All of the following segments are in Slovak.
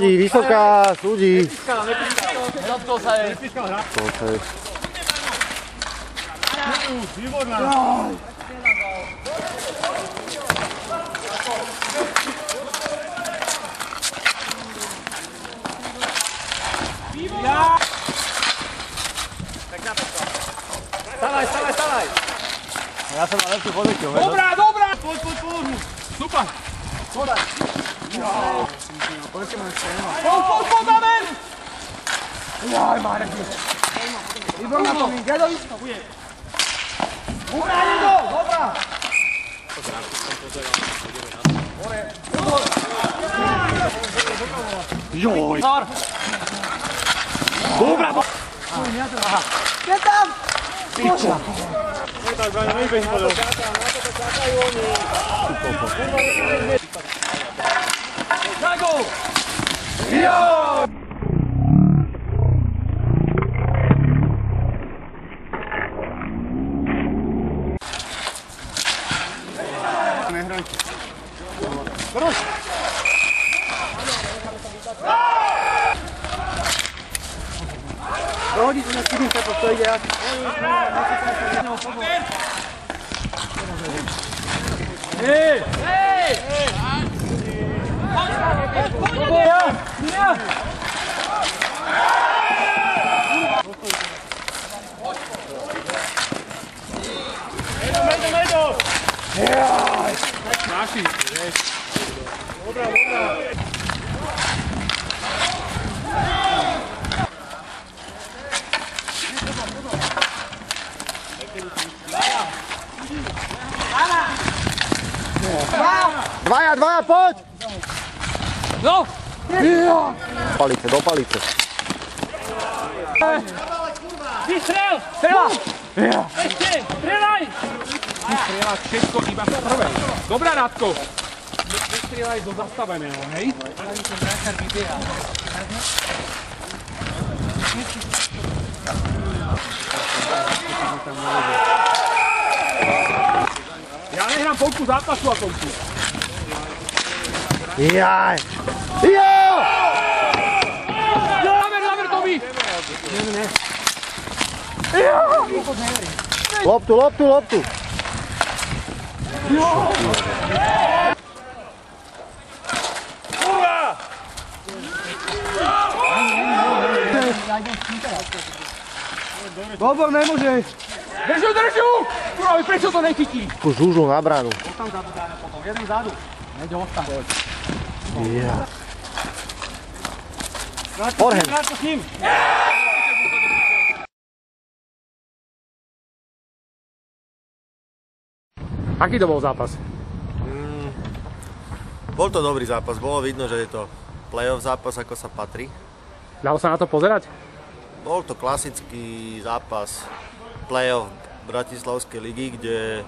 Súdi, vysoká, súdi. Stávaj, stávaj, stávaj! Ja som mal lepšiu pozíciu. Dobrá, dobrá! Poď, poď, poď! Super! Podaj! Poď, poď, Amen! Jaj, Marek! Výborná to, Gadovička, bude! Ubrání to, dobrá! Joj! Dobrá! Je tam! Piča! Tak, Braňo, nebeň podľa. Zago! Jo! Nehrajte. Brž! Dohodí sa na skydným tepo, to ide jak. Hej! Hej! Naši, vieš. Dobrá, dobrá. Dvaja, poď! No! Palice, do palice. Vystrel! Strela! Ešte! Strelaj! Strieľať všetko iba v prvej. Dobrá, Radko. Nestrieľaj do zastaveného, hej? Ja nehrám polku zápasu a polku. Jaj! Jo! Zamer, Tomi! Loptu! Bobor, nemôžeš! Držu! Kurva, prečo to nechytí? Tu žúžu na bránu. Tam zabudáme potom, jeden vzadu. Nejde ostan. Ja. Forehand. Vráťko s ním! Aký to bol zápas? Bol to dobrý zápas, bolo vidno, že je to playoff zápas, ako sa patrí. Dalo sa na to pozerať? Bol to klasický zápas playoff Bratislavskej ligy, kde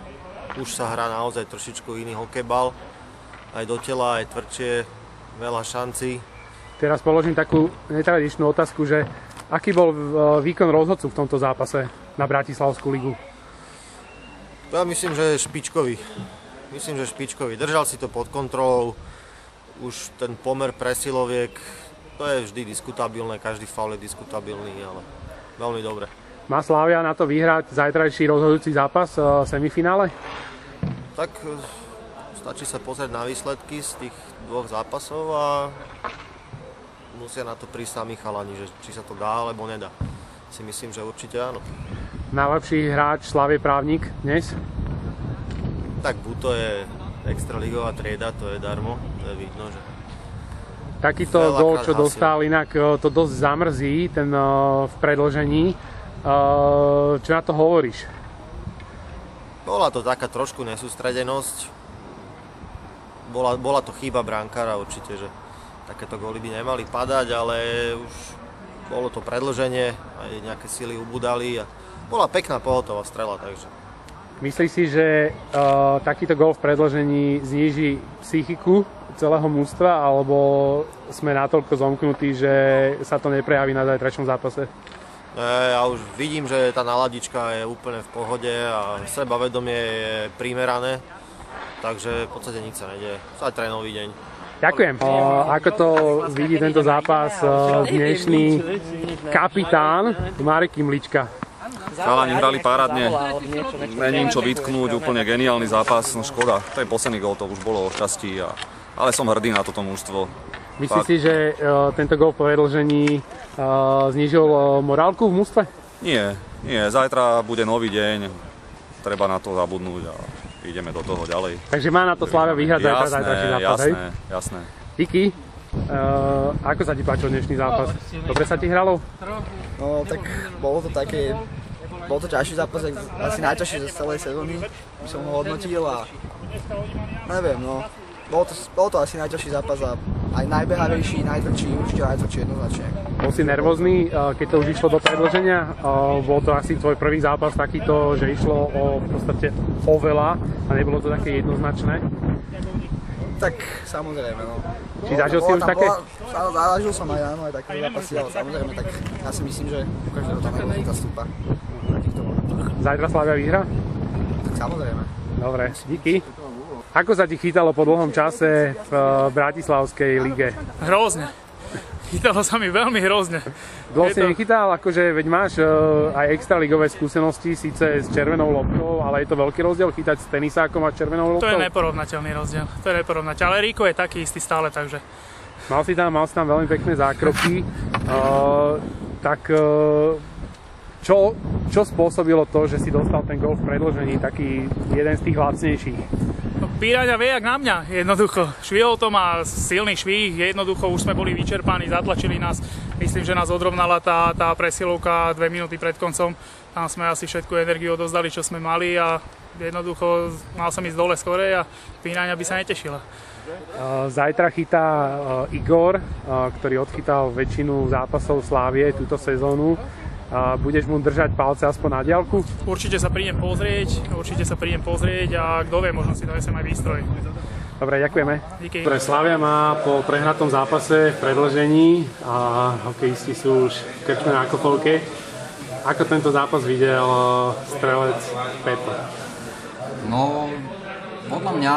už sa hrá naozaj trošičku iný hokejbal. Aj do tela, aj tvrdšie, veľa šancí. Teraz položím takú netradičnú otázku, že aký bol výkon rozhodcu v tomto zápase na Bratislavskú ligu? Ja myslím, že je špičkový. Držal si to pod kontrolou. Už ten pomer presiloviek, to je vždy diskutabilné, každý faul je diskutabilný, ale veľmi dobre. Má Slavia na to vyhrať zajtrajší rozhodujúci zápas v semifinále? Tak stačí sa pozrieť na výsledky z tých dvoch zápasov a musia na to prísť sami chalani, že či sa to dá alebo nedá. Si myslím, že určite áno. Najlepší hráč Slavie Právnik dnes? Tak buď to je extraligová trieda, to je darmo, to je vidno, že... Takýto gól, čo dostal, inak to dosť zamrzí, ten v predĺžení. Čo na to hovoríš? Bola to taká trošku nesústredenosť. Bola to chyba brankára určite, že takéto góly by nemali padať, ale už bolo to predĺženie, aj nejaké sily ubudali a bola pekná pohotová strela, takže... Myslíš si, že takýto gól v predĺžení zníži psychiku celého mužstva, alebo sme natoľko zomknutí, že sa to neprejaví na zajtrajšom zápase? Ja už vidím, že tá naladička je úplne v pohode a sebavedomie je primerané, takže v podstate nič sa nedieje. Zajtra je nový deň. Ďakujem. Ako to vidí tento zápas dnešný kapitán Marek Kymlička? Chalani hrali parádne, není im čo vytknúť, úplne geniálny zápas, no škoda, ten posledný gól to už bolo o šťastí, ale som hrdý na toto mužstvo. Myslíš si, že tento gól po predĺžení znížil morálku v mužstve? Nie, zajtra bude nový deň, treba na to zabudnúť a ideme do toho ďalej. Takže má na to Slavia vyhrať zajtrajší zápas, hej? Jasné. Díky. Ako sa ti páčil dnešný zápas? Dobre sa ti hralo? No tak bol to ťažší zápas, asi najťažší z celej sezóny, by som ho hodnotil a neviem, no. Bol to asi najťažší zápas a aj najbehavejší, najtvrdší, určite najtvrdší jednoznačne. Bol si nervózny, keď to už išlo do predĺženia? Bol to asi tvoj prvý zápas takýto, že išlo v podstate o veľa a nebolo to také jednoznačné? Tak samozrejme, no. Či zažil si už také? Zažil som aj také zápasy, ale samozrejme, tak ja si myslím, že u každého tam nervozita stúpa. Zajtra Slavia vyhra? Tak samozrejme. Dobre, díky. Ako sa ti chytalo po dlhom čase v Bratislavskej lige? Hrozne. Chytalo sa mi veľmi hrozne. Dlho si nechytal, akože veď máš aj extraligové skúsenosti, síce s červenou loptou, ale je to veľký rozdiel chytať s tenisákom a červenou loptou? To je neporovnateľný rozdiel. To je neporovnateľný. Ale Rico je taký istý stále, takže... Mal si tam veľmi pekné zákroky. Čo spôsobilo to, že si dostal ten gól v predĺžení, taký jeden z tých lacnejších? Píraňa vie jak na mňa, jednoducho. Švihol to má silný švih, jednoducho už sme boli vyčerpaní, zatlačili nás. Myslím, že nás odrovnala tá presilovka 2 minúty pred koncom. Tam sme asi všetku energiu odozdali, čo sme mali a jednoducho mal som ísť dole skorej a Píraňa by sa netešila. Zajtra chytá Igor, ktorý odchytal väčšinu zápasov Slávie túto sezónu. Budeš mu držať palce aspoň na diaľku? Určite sa prídem pozrieť a kto vie, možno si donesem aj výstroj. Dobre, ďakujeme. Díky. Slavia má po prehratom zápase v predĺžení a hokejisti sú už v krčme na Kofolke. Ako tento zápas videl strelec Pepo? No, podľa mňa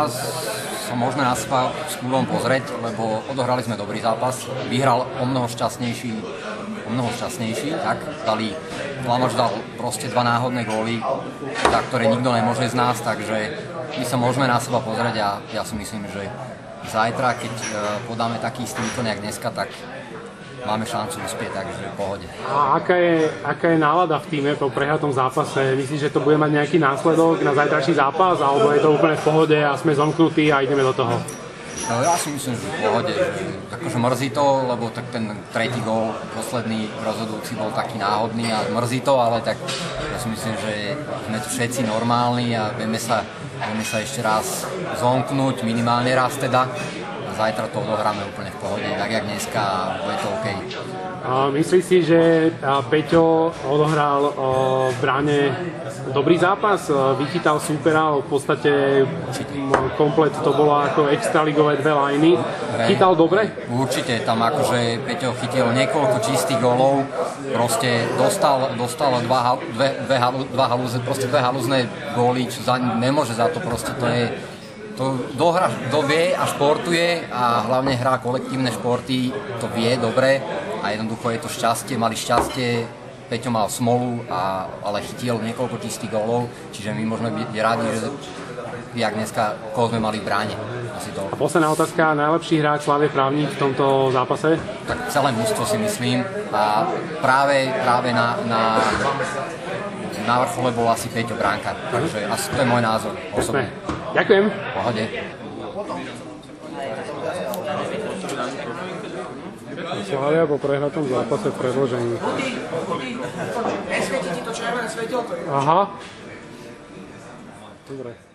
sa môžeme na seba s kľudom pozrieť, lebo odohrali sme dobrý zápas. Vyhral o mnoho šťastnejší, tak dali, Flamač dal proste 2 náhodné góly, za ktoré nikto nemôže z nás, takže my sa môžeme na seba pozrieť a ja si myslím, že zajtra, keď podáme taký istý výkon jak dneska, tak máme šancu uspieť, takže v pohode. A aká je nálada v tíme po prehratom zápase? Myslíš, že to bude mať nejaký následok na zajtrajší zápas, alebo je to úplne v pohode a sme zomknutí a ideme do toho? No, ja si myslím, že v pohode. Akože mrzí to, lebo tak ten tretí gól, posledný rozhodujúci bol taký náhodný a mrzí to, ale tak ja si myslím, že sme tu všetci normálni a vieme sa ešte raz zomknúť, minimálne raz teda. Zajtra to odohráme úplne v pohode, tak jak dneska, bude to OK. Myslíš si, že Peťo odohral v bráne dobrý zápas? Vychytal súpera, v podstate komplet to bolo ako extraligové 2 lajny. Chytal dobre? Určite, tam akože Peťo chytil niekoľko čistých gólov, proste dostal dve halúzne góly, čo nemôže za to, proste to je... Kto vie a športuje a hlavne hrá kolektívne športy, to vie dobre a jednoducho je to šťastie, mali šťastie, Peťo mal smolu, ale chytil niekoľko čistých gólov, čiže my môžeme byť rádi, že jak dneska, koho sme mali v bráne. A posledná otázka, najlepší hráč Slavie Právnik v tomto zápase? Tak celé mužstvo si myslím a práve na vrchole bol asi Peťo Bránkar, takže asi to je môj názor osobný. Ďakujem. V pohode. Slavia po prehratom zápase v predĺžení. Nesvieti ti to červené svetelko. Aha. Dobre.